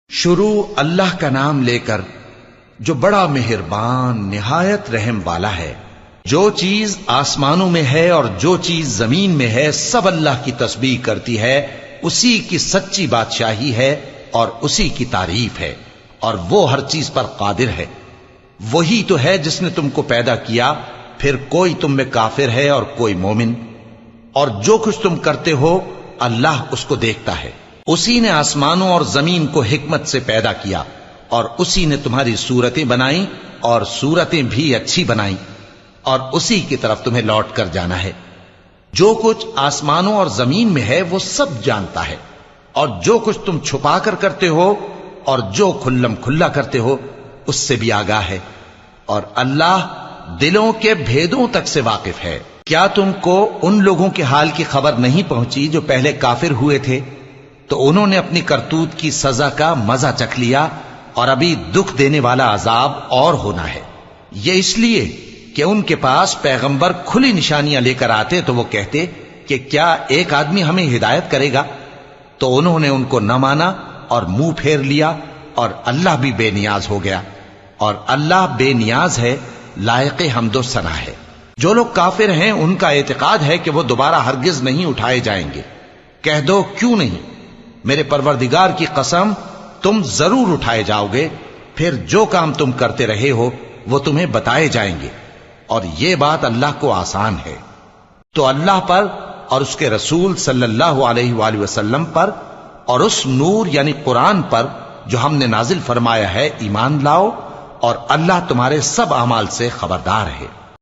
شروع اللہ کا نام لے کر جو بڑا مہربان نہایت رحم والا ہے۔ جو چیز آسمانوں میں ہے اور جو چیز زمین میں ہے سب اللہ کی تسبیح کرتی ہے، اسی کی سچی بادشاہی ہے اور اسی کی تعریف ہے، اور وہ ہر چیز پر قادر ہے۔ وہی تو ہے جس نے تم کو پیدا کیا، پھر کوئی تم میں کافر ہے اور کوئی مومن، اور جو کچھ تم کرتے ہو اللہ اس کو دیکھتا ہے۔ اسی نے آسمانوں اور زمین کو حکمت سے پیدا کیا، اور اسی نے تمہاری صورتیں بنائیں اور صورتیں بھی اچھی بنائیں، اور اسی کی طرف تمہیں لوٹ کر جانا ہے۔ جو کچھ آسمانوں اور زمین میں ہے وہ سب جانتا ہے، اور جو کچھ تم چھپا کر کرتے ہو اور جو کھلم کھلا کرتے ہو اس سے بھی آگاہ ہے، اور اللہ دلوں کے بھیدوں تک سے واقف ہے۔ کیا تم کو ان لوگوں کے حال کی خبر نہیں پہنچی جو پہلے کافر ہوئے تھے؟ تو انہوں نے اپنی کرتوت کی سزا کا مزہ چکھ لیا، اور ابھی دکھ دینے والا عذاب اور ہونا ہے۔ یہ اس لیے کہ ان کے پاس پیغمبر کھلی نشانیاں لے کر آتے تو وہ کہتے کہ کیا ایک آدمی ہمیں ہدایت کرے گا؟ تو انہوں نے ان کو نہ مانا اور منہ پھیر لیا، اور اللہ بھی بے نیاز ہو گیا، اور اللہ بے نیاز ہے، لائق حمد و ثنا ہے۔ جو لوگ کافر ہیں ان کا اعتقاد ہے کہ وہ دوبارہ ہرگز نہیں اٹھائے جائیں گے۔ کہہ دو کیوں نہیں؟ میرے پروردگار کی قسم تم ضرور اٹھائے جاؤ گے، پھر جو کام تم کرتے رہے ہو وہ تمہیں بتائے جائیں گے، اور یہ بات اللہ کو آسان ہے۔ تو اللہ پر اور اس کے رسول صلی اللہ علیہ وآلہ وسلم پر اور اس نور یعنی قرآن پر جو ہم نے نازل فرمایا ہے ایمان لاؤ، اور اللہ تمہارے سب اعمال سے خبردار ہے۔